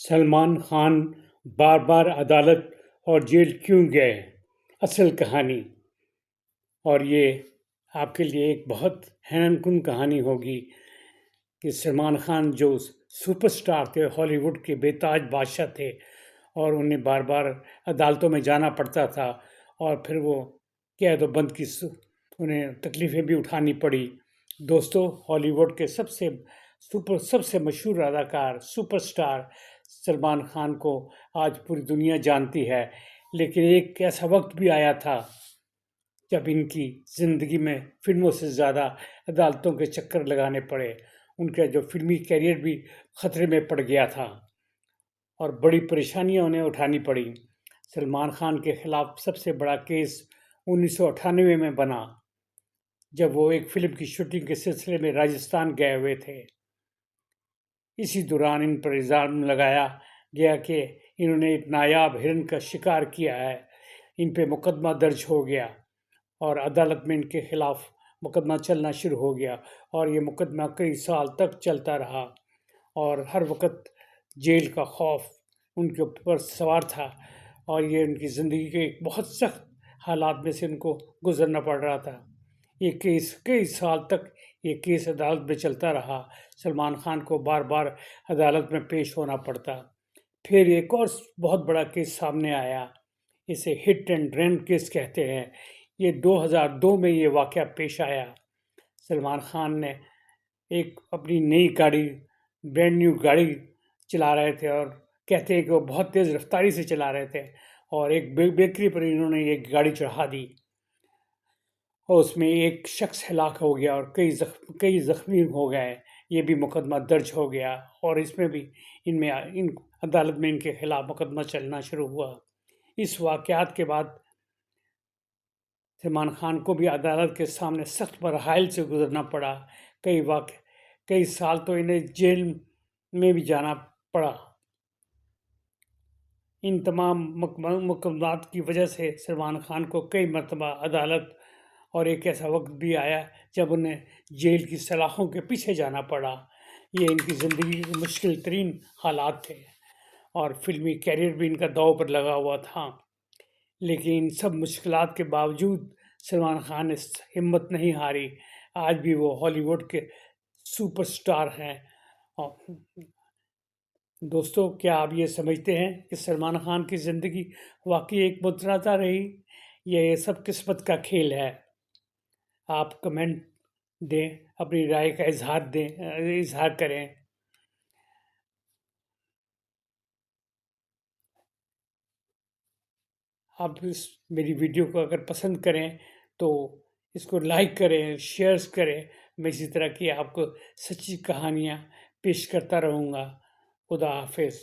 سلمان خان بار بار عدالت اور جیل کیوں گئے؟ اصل کہانی۔ اور یہ آپ کے لیے ایک بہت حیران کن کہانی ہوگی کہ سلمان خان جو سپر سٹار تھے، ہالی ووڈ کے بے تاج بادشاہ تھے، اور انہیں بار بار عدالتوں میں جانا پڑتا تھا، اور پھر وہ قید و بند کی انہیں تکلیفیں بھی اٹھانی پڑی۔ دوستو، ہالی ووڈ کے سب سے مشہور اداکار، سپر سٹار سلمان خان کو آج پوری دنیا جانتی ہے، لیکن ایک ایسا وقت بھی آیا تھا جب ان کی زندگی میں فلموں سے زیادہ عدالتوں کے چکر لگانے پڑے۔ ان کا جو فلمی کیریئر بھی خطرے میں پڑ گیا تھا اور بڑی پریشانیاں انہیں اٹھانی پڑی۔ سلمان خان کے خلاف سب سے بڑا کیس 1998 میں بنا، جب وہ ایک فلم کی شوٹنگ کے سلسلے میں راجستھان گئے ہوئے تھے۔ اسی دوران ان پر الزام لگایا گیا کہ انہوں نے ایک نایاب ہرن کا شکار کیا ہے۔ ان پہ مقدمہ درج ہو گیا اور عدالت میں ان کے خلاف مقدمہ چلنا شروع ہو گیا، اور یہ مقدمہ کئی سال تک چلتا رہا، اور ہر وقت جیل کا خوف ان کے اوپر سوار تھا، اور یہ ان کی زندگی کے ایک بہت سخت حالات میں سے ان کو گزرنا پڑ رہا تھا۔ یہ کیس کئی سال تک عدالت میں چلتا رہا۔ سلمان خان کو بار بار عدالت میں پیش ہونا پڑتا۔ پھر ایک اور بہت بڑا کیس سامنے آیا، اسے ہٹ اینڈ رن کیس کہتے ہیں۔ یہ 2002 میں یہ واقعہ پیش آیا۔ سلمان خان نے ایک اپنی نئی گاڑی، برینڈ نیو گاڑی چلا رہے تھے، اور کہتے ہیں کہ وہ بہت تیز رفتاری سے چلا رہے تھے، اور ایک بیکری پر انہوں نے ایک گاڑی چڑھا دی، اور اس میں ایک شخص ہلاک ہو گیا اور کئی زخمی ہو گئے۔ یہ بھی مقدمہ درج ہو گیا، اور اس میں بھی ان عدالت میں ان کے خلاف مقدمہ چلنا شروع ہوا۔ اس واقعات کے بعد سلمان خان کو بھی عدالت کے سامنے سخت مراحل سے گزرنا پڑا۔ کئی سال تو انہیں جیل میں بھی جانا پڑا۔ ان تمام مقدمات کی وجہ سے سلمان خان کو کئی مرتبہ عدالت اور ایک ایسا وقت بھی آیا جب انہیں جیل کی سلاخوں کے پیچھے جانا پڑا۔ یہ ان کی زندگی کے مشکل ترین حالات تھے، اور فلمی کیریئر بھی ان کا داؤ پر لگا ہوا تھا۔ لیکن ان سب مشکلات کے باوجود سلمان خان نے ہمت نہیں ہاری۔ آج بھی وہ ہالی ووڈ کے سپر سٹار ہیں۔ دوستو، کیا آپ یہ سمجھتے ہیں کہ سلمان خان کی زندگی واقعی ایک متنازع رہی، یا یہ سب قسمت کا کھیل ہے؟ آپ کمنٹ دیں، اپنی رائے کا اظہار کریں۔ آپ میری ویڈیو کو اگر پسند کریں تو اس کو لائک کریں، شیئرز کریں۔ میں اسی طرح کی آپ کو سچی کہانیاں پیش کرتا رہوں گا۔ خدا حافظ۔